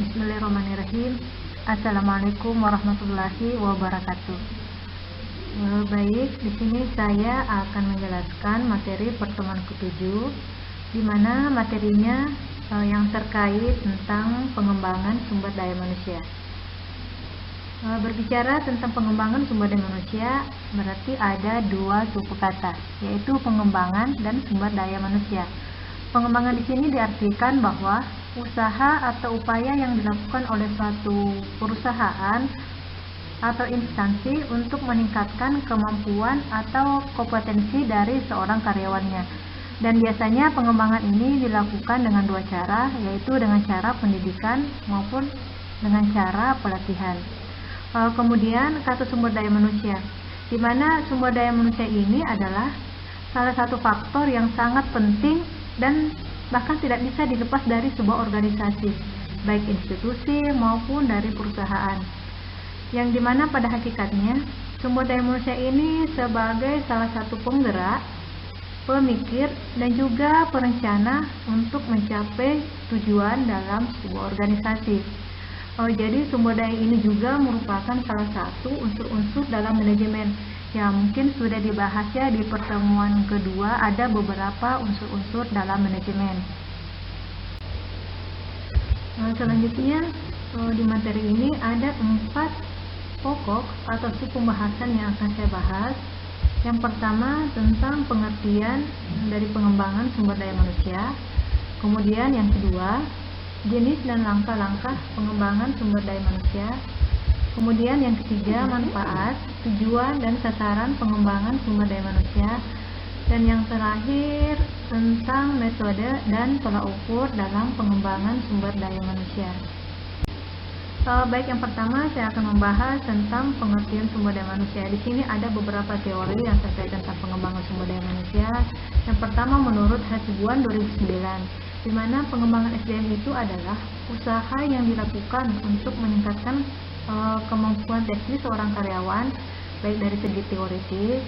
Bismillahirrahmanirrahim. Assalamualaikum warahmatullahi wabarakatuh. Baik, di sini saya akan menjelaskan materi pertemuan ke-7, di mana materinya yang terkait tentang pengembangan sumber daya manusia. Berbicara tentang pengembangan sumber daya manusia, berarti ada dua suku kata, yaitu pengembangan dan sumber daya manusia. Pengembangan di sini diartikan bahwa usaha atau upaya yang dilakukan oleh suatu perusahaan atau instansi untuk meningkatkan kemampuan atau kompetensi dari seorang karyawannya. Dan biasanya pengembangan ini dilakukan dengan dua cara, yaitu dengan cara pendidikan maupun dengan cara pelatihan. Kemudian kata sumber daya manusia, di mana sumber daya manusia ini adalah salah satu faktor yang sangat penting dan bahkan tidak bisa dilepas dari sebuah organisasi, baik institusi maupun dari perusahaan. Yang dimana pada hakikatnya sumber daya manusia ini sebagai salah satu penggerak, pemikir, dan juga perencana untuk mencapai tujuan dalam sebuah organisasi. Jadi sumber daya ini juga merupakan salah satu unsur-unsur dalam manajemen. Ya, mungkin sudah dibahas ya di pertemuan kedua, ada beberapa unsur-unsur dalam manajemen. Selanjutnya di materi ini ada 4 pokok atau sub pembahasan yang akan saya bahas. Yang pertama tentang pengertian dari pengembangan sumber daya manusia. Kemudian yang kedua, jenis dan langkah-langkah pengembangan sumber daya manusia. Kemudian yang ketiga, manfaat, tujuan, dan sasaran pengembangan sumber daya manusia. Dan yang terakhir, tentang metode dan tolak ukur dalam pengembangan sumber daya manusia. Baik, yang pertama saya akan membahas tentang pengertian sumber daya manusia. Di sini ada beberapa teori yang terkait tentang pengembangan sumber daya manusia. Yang pertama menurut Hasibuan 2009, di mana pengembangan SDM itu adalah usaha yang dilakukan untuk meningkatkan kemampuan teknis seorang karyawan, baik dari segi teoritis,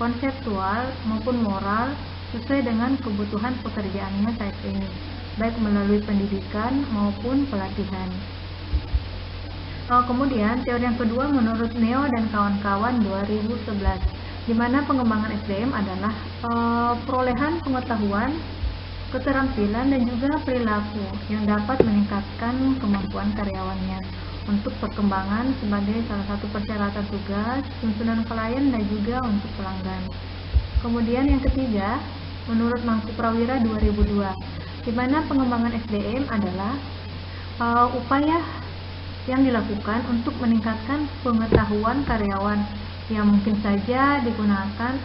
konseptual, maupun moral, sesuai dengan kebutuhan pekerjaannya saat ini, baik melalui pendidikan maupun pelatihan. Kemudian teori yang kedua menurut Neo dan kawan-kawan 2011, di mana pengembangan SDM adalah perolehan pengetahuan, keterampilan, dan juga perilaku yang dapat meningkatkan kemampuan karyawannya untuk perkembangan sebagai salah satu persyaratan tugas, tuntunan klien, dan juga untuk pelanggan. Kemudian yang ketiga, menurut Mangku Prawira 2002, di mana pengembangan SDM adalah upaya yang dilakukan untuk meningkatkan pengetahuan karyawan yang mungkin saja digunakan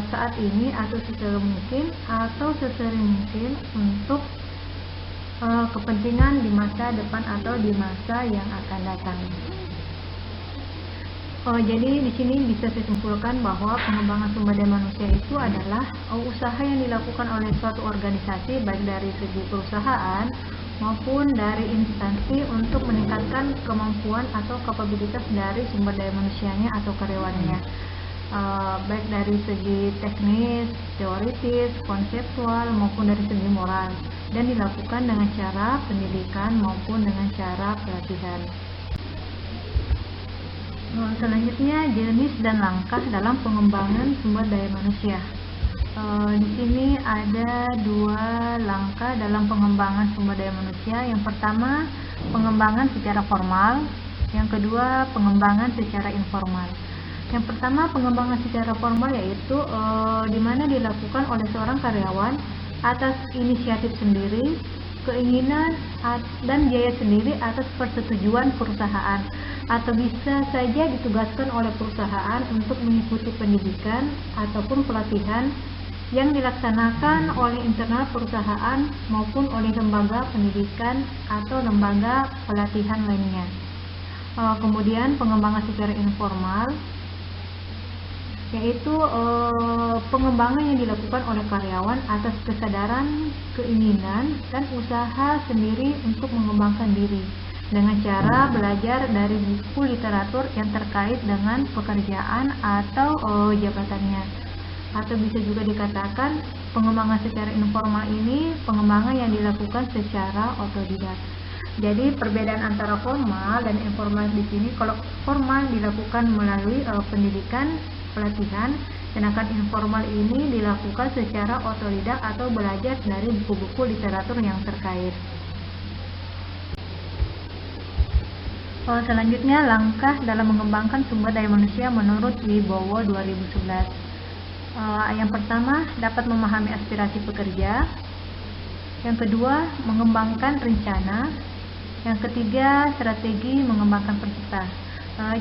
saat ini atau sesering mungkin untuk kepentingan di masa depan atau di masa yang akan datang. Jadi di sini bisa disimpulkan bahwa pengembangan sumber daya manusia itu adalah usaha yang dilakukan oleh suatu organisasi, baik dari segi perusahaan maupun dari instansi untuk meningkatkan kemampuan atau kapabilitas dari sumber daya manusianya atau karyawannya, baik dari segi teknis, teoritis, konseptual, maupun dari segi moral, dan dilakukan dengan cara pendidikan maupun dengan cara pelatihan. Selanjutnya, jenis dan langkah dalam pengembangan sumber daya manusia. Di sini ada 2 langkah dalam pengembangan sumber daya manusia. Yang pertama, pengembangan secara formal. Yang kedua, pengembangan secara informal. Yang pertama, pengembangan secara formal yaitu di mana dilakukan oleh seorang karyawan atas inisiatif sendiri, keinginan dan biaya sendiri atas persetujuan perusahaan, atau bisa saja ditugaskan oleh perusahaan untuk mengikuti pendidikan ataupun pelatihan yang dilaksanakan oleh internal perusahaan maupun oleh lembaga pendidikan atau lembaga pelatihan lainnya. Kemudian pengembangan secara informal yaitu pengembangan yang dilakukan oleh karyawan atas kesadaran, keinginan, dan usaha sendiri untuk mengembangkan diri dengan cara belajar dari buku literatur yang terkait dengan pekerjaan atau jabatannya. Atau bisa juga dikatakan pengembangan secara informal ini pengembangan yang dilakukan secara otodidak. Jadi perbedaan antara formal dan informal di sini, kalau formal dilakukan melalui pendidikan, pelatihan, sedangkan informal ini dilakukan secara otodidak atau belajar dari buku-buku literatur yang terkait. Selanjutnya, langkah dalam mengembangkan sumber daya manusia menurut Wibowo 2011. Yang pertama, dapat memahami aspirasi pekerja. Yang kedua, mengembangkan rencana. Yang ketiga, strategi mengembangkan peserta.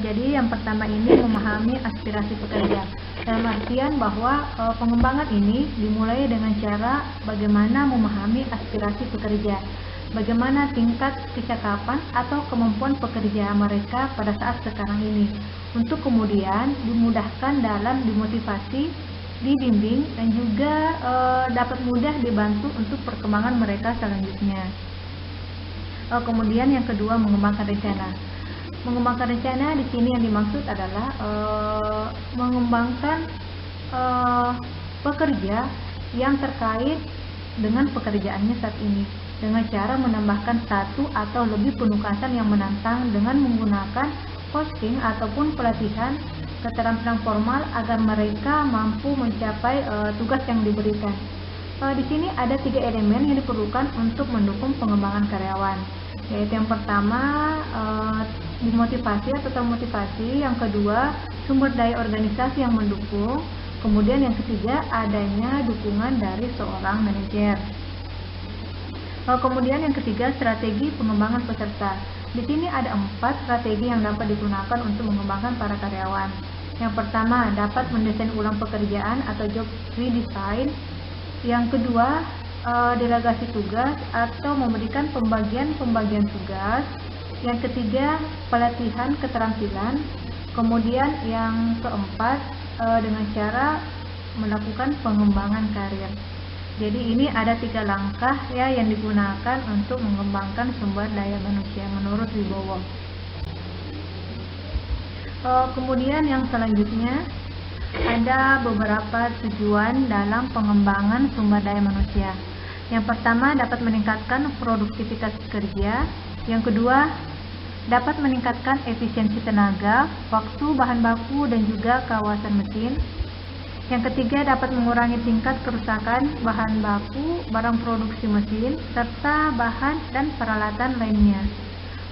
Jadi yang pertama ini memahami aspirasi pekerja. Dalam artian bahwa pengembangan ini dimulai dengan cara bagaimana memahami aspirasi pekerja, bagaimana tingkat kecakapan atau kemampuan pekerja mereka pada saat sekarang ini, untuk kemudian dimudahkan dalam dimotivasi, dibimbing, dan juga dapat mudah dibantu untuk perkembangan mereka selanjutnya. Kemudian yang kedua, mengembangkan rencana. Mengembangkan rencana di sini yang dimaksud adalah mengembangkan pekerja yang terkait dengan pekerjaannya saat ini dengan cara menambahkan satu atau lebih penugasan yang menantang dengan menggunakan coaching ataupun pelatihan keterampilan formal agar mereka mampu mencapai tugas yang diberikan. Di sini ada 3 elemen yang diperlukan untuk mendukung pengembangan karyawan, yaitu yang pertama dimotivasi atau termotivasi, yang kedua sumber daya organisasi yang mendukung, kemudian yang ketiga adanya dukungan dari seorang manajer. Kemudian yang ketiga, strategi pengembangan peserta. Di sini ada 4 strategi yang dapat digunakan untuk mengembangkan para karyawan. Yang pertama, dapat mendesain ulang pekerjaan atau job redesign. Yang kedua, delegasi tugas atau memberikan pembagian tugas. Yang ketiga, pelatihan keterampilan. Kemudian yang keempat, dengan cara melakukan pengembangan karir. Jadi ini ada 3 langkah ya yang digunakan untuk mengembangkan sumber daya manusia menurut Wibowo. Kemudian yang selanjutnya ada beberapa tujuan dalam pengembangan sumber daya manusia. Yang pertama, dapat meningkatkan produktivitas kerja. Yang kedua, dapat meningkatkan efisiensi tenaga, waktu, bahan baku, dan juga kawasan mesin. Yang ketiga, dapat mengurangi tingkat kerusakan bahan baku, barang produksi mesin, serta bahan dan peralatan lainnya.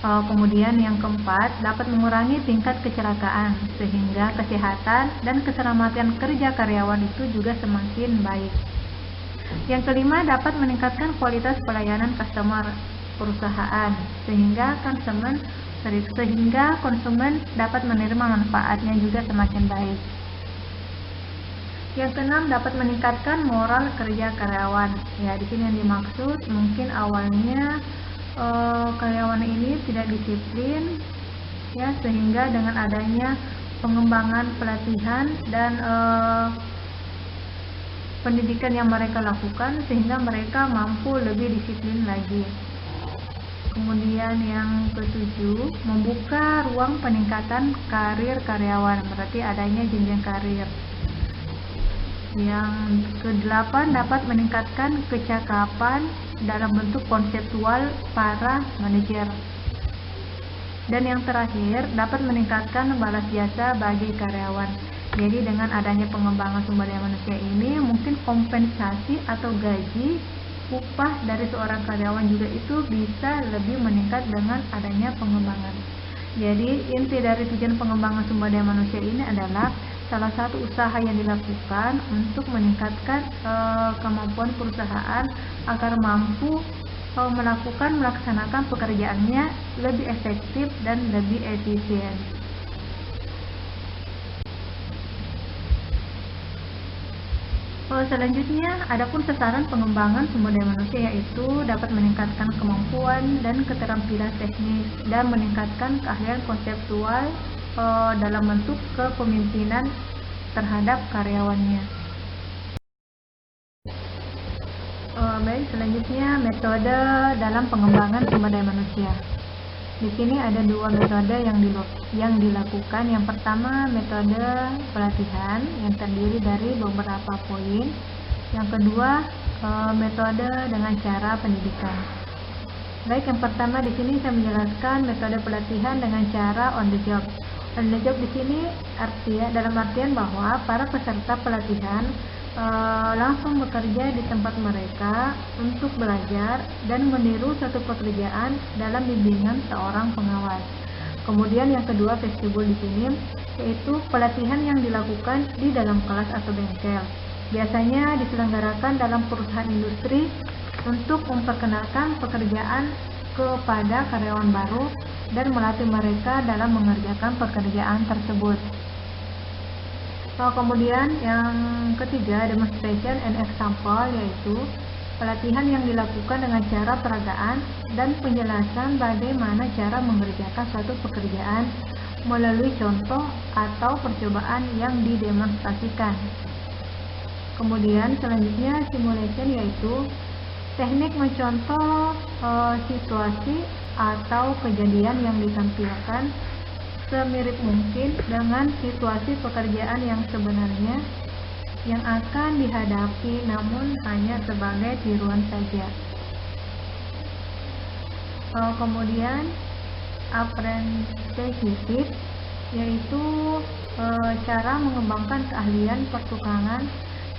Kemudian yang keempat, dapat mengurangi tingkat kecelakaan, sehingga kesehatan dan keselamatan kerja karyawan itu juga semakin baik. Yang kelima, dapat meningkatkan kualitas pelayanan customer perusahaan, sehingga konsumen dapat menerima manfaatnya juga semakin baik. Yang keenam, dapat meningkatkan moral kerja karyawan. Ya, di sini yang dimaksud mungkin awalnya karyawan ini tidak disiplin, ya, sehingga dengan adanya pengembangan pelatihan dan pendidikan yang mereka lakukan, sehingga mereka mampu lebih disiplin lagi. Kemudian yang ketujuh, membuka ruang peningkatan karir karyawan, berarti adanya jenjang karir. Yang kedelapan, dapat meningkatkan kecakapan dalam bentuk konseptual para manajer. Dan yang terakhir, dapat meningkatkan balas jasa bagi karyawan. Jadi dengan adanya pengembangan sumber daya manusia ini, mungkin kompensasi atau gaji upah dari seorang karyawan juga itu bisa lebih meningkat dengan adanya pengembangan. Jadi inti dari tujuan pengembangan sumber daya manusia ini adalah salah satu usaha yang dilakukan untuk meningkatkan kemampuan perusahaan agar mampu melaksanakan pekerjaannya lebih efektif dan lebih efisien. Selanjutnya, adapun sasaran pengembangan sumber daya manusia yaitu dapat meningkatkan kemampuan dan keterampilan teknis dan meningkatkan keahlian konseptual dalam bentuk kepemimpinan terhadap karyawannya. Baik, selanjutnya metode dalam pengembangan sumber daya manusia. Di sini ada 2 metode yang dilakukan. Yang pertama, metode pelatihan yang terdiri dari beberapa poin. Yang kedua, metode dengan cara pendidikan. Baik, yang pertama di sini saya menjelaskan metode pelatihan dengan cara on the job. On the job di sini dalam artian bahwa para peserta pelatihan langsung bekerja di tempat mereka untuk belajar dan meniru suatu pekerjaan dalam bimbingan seorang pengawas. Kemudian yang kedua vestibul di sini yaitu pelatihan yang dilakukan di dalam kelas atau bengkel. Biasanya diselenggarakan dalam perusahaan industri untuk memperkenalkan pekerjaan kepada karyawan baru dan melatih mereka dalam mengerjakan pekerjaan tersebut. Kemudian yang ketiga, demonstration and example, yaitu pelatihan yang dilakukan dengan cara peragaan dan penjelasan bagaimana cara mengerjakan suatu pekerjaan melalui contoh atau percobaan yang didemonstrasikan. Kemudian selanjutnya simulation, yaitu teknik mencontoh situasi atau kejadian yang ditampilkan semirip mungkin dengan situasi pekerjaan yang sebenarnya yang akan dihadapi, namun hanya sebagai tiruan saja. Kemudian apprenticeship, yaitu cara mengembangkan keahlian pertukangan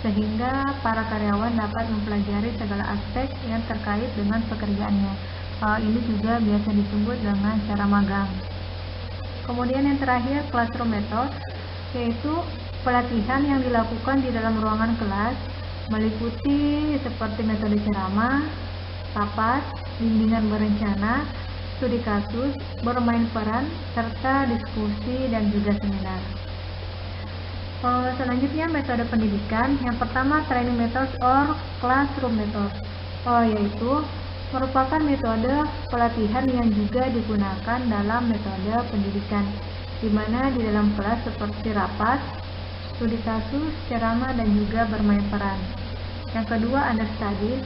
sehingga para karyawan dapat mempelajari segala aspek yang terkait dengan pekerjaannya. Ini juga biasa disebut dengan cara magang. Kemudian yang terakhir, classroom method, yaitu pelatihan yang dilakukan di dalam ruangan kelas, meliputi seperti metode ceramah, rapat, bimbingan berencana, studi kasus, bermain peran, serta diskusi dan juga seminar. Selanjutnya metode pendidikan. Yang pertama, training methods or classroom method, yaitu merupakan metode pelatihan yang juga digunakan dalam metode pendidikan, di mana di dalam kelas seperti rapat, studi kasus, ceramah, dan juga bermain peran. Yang kedua, understudy.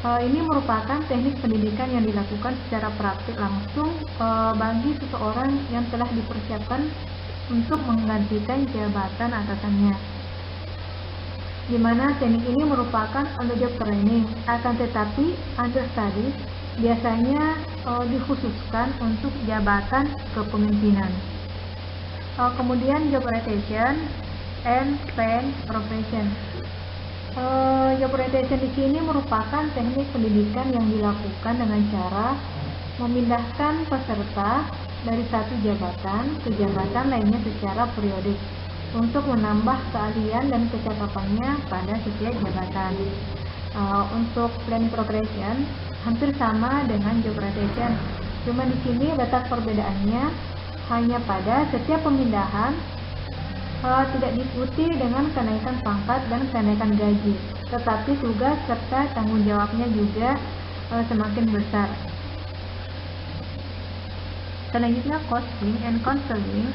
Ini merupakan teknik pendidikan yang dilakukan secara praktik langsung bagi seseorang yang telah dipersiapkan untuk menggantikan jabatan atasannya, di mana teknik ini merupakan on the job training. Akan tetapi understudy biasanya dikhususkan untuk jabatan kepemimpinan. Kemudian job rotation and change profession. Job rotation di sini merupakan teknik pendidikan yang dilakukan dengan cara memindahkan peserta dari satu jabatan ke jabatan lainnya secara periodik untuk menambah keahlian dan kecakapannya pada setiap jabatan. Untuk planning progression hampir sama dengan job rotation, cuma di sini letak perbedaannya hanya pada setiap pemindahan tidak diikuti dengan kenaikan pangkat dan kenaikan gaji, tetapi tugas serta tanggung jawabnya juga semakin besar. Selanjutnya coaching and counseling.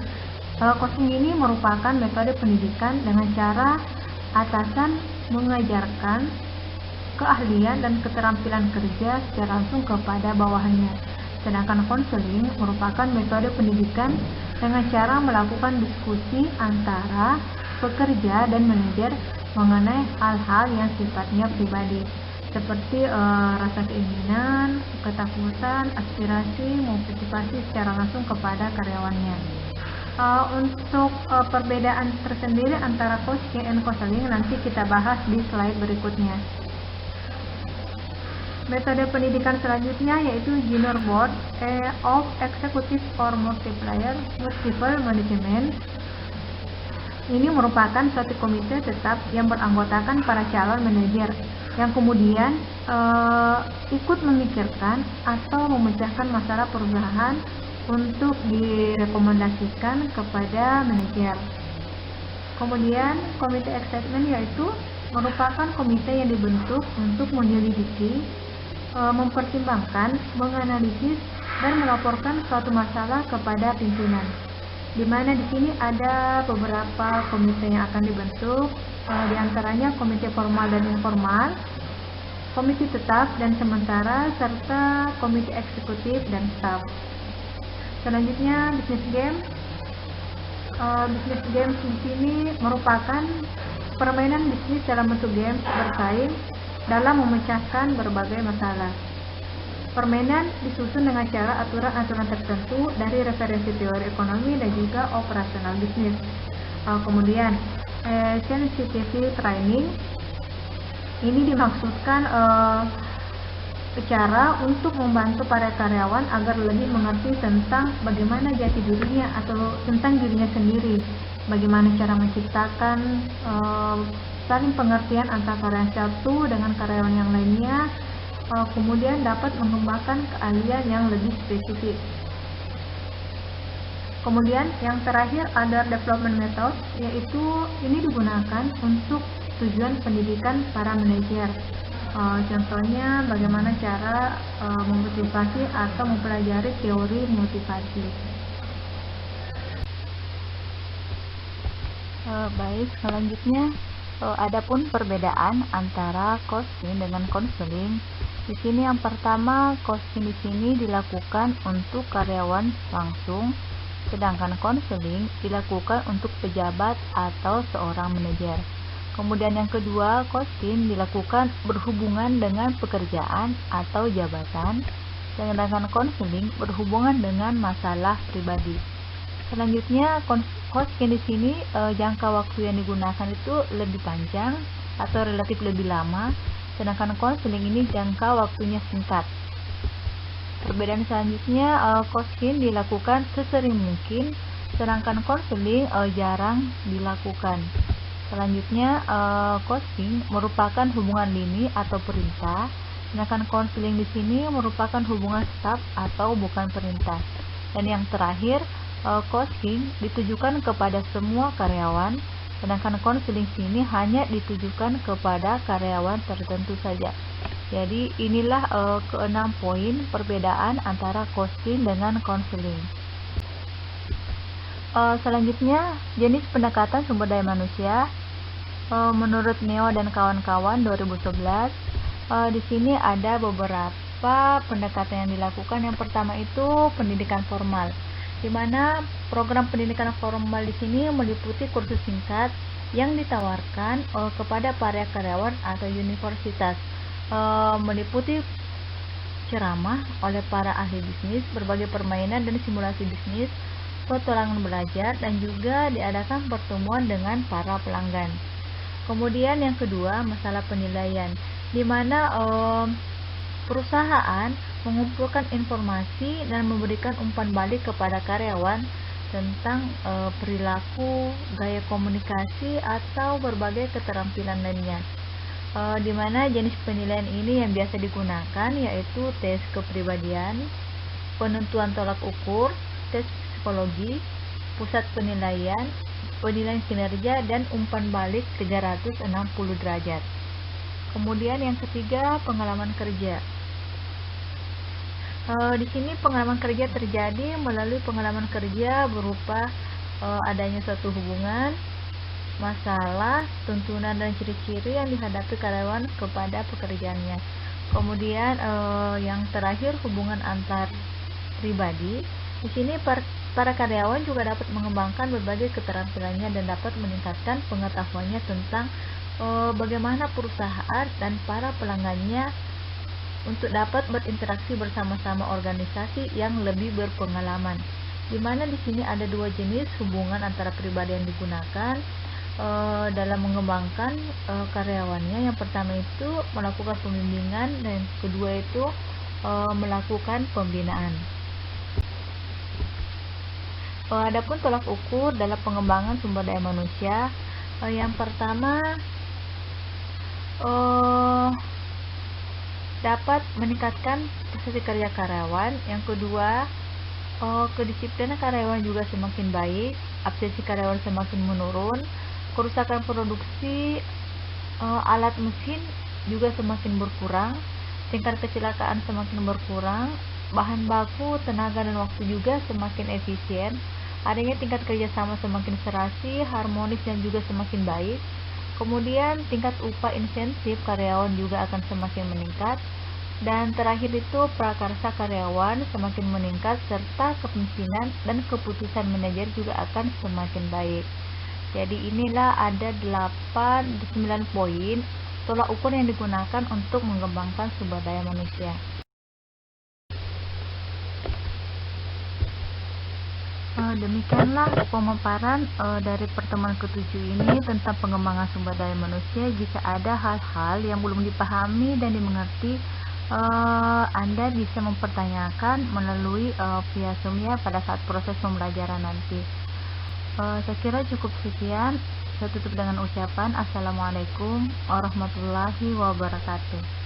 Coaching ini merupakan metode pendidikan dengan cara atasan mengajarkan keahlian dan keterampilan kerja secara langsung kepada bawahannya. Sedangkan counseling merupakan metode pendidikan dengan cara melakukan diskusi antara pekerja dan manajer mengenai hal-hal yang sifatnya pribadi, seperti rasa keinginan, ketakutan, aspirasi, motivasi secara langsung kepada karyawannya. Untuk perbedaan tersendiri antara coaching and counseling nanti kita bahas di slide berikutnya. Metode pendidikan selanjutnya yaitu Junior Board of Executive or Multiple Management. Ini merupakan suatu komite tetap yang beranggotakan para calon manajer yang kemudian ikut memikirkan atau memecahkan masalah perusahaan untuk direkomendasikan kepada manajer. Kemudian komite excitement yaitu merupakan komite yang dibentuk untuk menyelidiki, mempertimbangkan, menganalisis, dan melaporkan suatu masalah kepada pimpinan. Di mana di sini ada beberapa komite yang akan dibentuk, di antaranya komite formal dan informal, komite tetap dan sementara, serta komite eksekutif dan staff. Selanjutnya business game. Business games di sini merupakan permainan bisnis dalam bentuk games bersaing dalam memecahkan berbagai masalah. Permainan disusun dengan cara aturan-aturan tertentu dari referensi teori ekonomi dan juga operasional bisnis. Kemudian, sensitivity training ini dimaksudkan cara untuk membantu para karyawan agar lebih mengerti tentang bagaimana jati dirinya atau tentang dirinya sendiri, bagaimana cara menciptakan saling pengertian antara karyawan satu dengan karyawan yang lainnya, kemudian dapat mengembangkan keahlian yang lebih spesifik. Kemudian yang terakhir ada development method, yaitu ini digunakan untuk tujuan pendidikan para manajer. Contohnya bagaimana cara memotivasi atau mempelajari teori motivasi. Baik, selanjutnya adapun perbedaan antara coaching dengan konseling. Di sini yang pertama, coaching di sini dilakukan untuk karyawan langsung, sedangkan konseling dilakukan untuk pejabat atau seorang manajer. Kemudian yang kedua, coaching dilakukan berhubungan dengan pekerjaan atau jabatan, sedangkan konseling berhubungan dengan masalah pribadi. Selanjutnya, coaching di sini jangka waktu yang digunakan itu lebih panjang atau relatif lebih lama, sedangkan konseling ini jangka waktunya singkat. Perbedaan selanjutnya, coaching dilakukan sesering mungkin, sedangkan konseling jarang dilakukan. Selanjutnya, coaching merupakan hubungan lini atau perintah, sedangkan konseling di sini merupakan hubungan staf atau bukan perintah. Dan yang terakhir, coaching ditujukan kepada semua karyawan, sedangkan konseling sini hanya ditujukan kepada karyawan tertentu saja. Jadi inilah ke-6 poin perbedaan antara coaching dengan konseling. Selanjutnya, jenis pendekatan sumber daya manusia. Menurut Neo dan kawan-kawan 2011, di sini ada beberapa pendekatan yang dilakukan. Yang pertama itu pendidikan formal, di mana program pendidikan formal di sini meliputi kursus singkat yang ditawarkan kepada para karyawan atau universitas, meliputi ceramah oleh para ahli bisnis, berbagai permainan dan simulasi bisnis, petualangan belajar, dan juga diadakan pertemuan dengan para pelanggan. Kemudian yang kedua, masalah penilaian, di mana perusahaan mengumpulkan informasi dan memberikan umpan balik kepada karyawan tentang perilaku, gaya komunikasi, atau berbagai keterampilan lainnya. Di mana jenis penilaian ini yang biasa digunakan yaitu tes kepribadian, penentuan tolak ukur, tes psikologi, pusat penilaian kinerja, dan umpan balik 360 derajat. Kemudian yang ketiga, pengalaman kerja. Di sini pengalaman kerja terjadi melalui pengalaman kerja berupa adanya suatu hubungan, masalah, tuntunan, dan ciri-ciri yang dihadapi karyawan kepada pekerjaannya. Kemudian yang terakhir, hubungan antar pribadi. Di sini para karyawan juga dapat mengembangkan berbagai keterampilannya dan dapat meningkatkan pengetahuannya tentang bagaimana perusahaan dan para pelanggannya untuk dapat berinteraksi bersama-sama organisasi yang lebih berpengalaman. Di mana di sini ada dua jenis hubungan antara pribadi yang digunakan dalam mengembangkan karyawannya. Yang pertama itu melakukan pembimbingan, dan yang kedua itu melakukan pembinaan. Adapun tolak ukur dalam pengembangan sumber daya manusia, yang pertama dapat meningkatkan prestasi kerja karyawan. Yang kedua, kedisiplinan karyawan juga semakin baik, absensi karyawan semakin menurun, kerusakan produksi alat mesin juga semakin berkurang, tingkat kecelakaan semakin berkurang, bahan baku, tenaga, dan waktu juga semakin efisien, adanya tingkat kerjasama semakin serasi, harmonis, dan juga semakin baik. Kemudian tingkat upah insentif karyawan juga akan semakin meningkat. Dan terakhir itu prakarsa karyawan semakin meningkat, serta kepemimpinan dan keputusan manajer juga akan semakin baik. Jadi inilah ada 9 poin tolak ukur yang digunakan untuk mengembangkan sumber daya manusia. Demikianlah pemaparan dari pertemuan ketujuh ini tentang pengembangan sumber daya manusia. Jika ada hal-hal yang belum dipahami dan dimengerti, Anda bisa mempertanyakan melalui via Zoom ya pada saat proses pembelajaran nanti. Saya kira cukup sekian. Saya tutup dengan ucapan Assalamualaikum warahmatullahi wabarakatuh.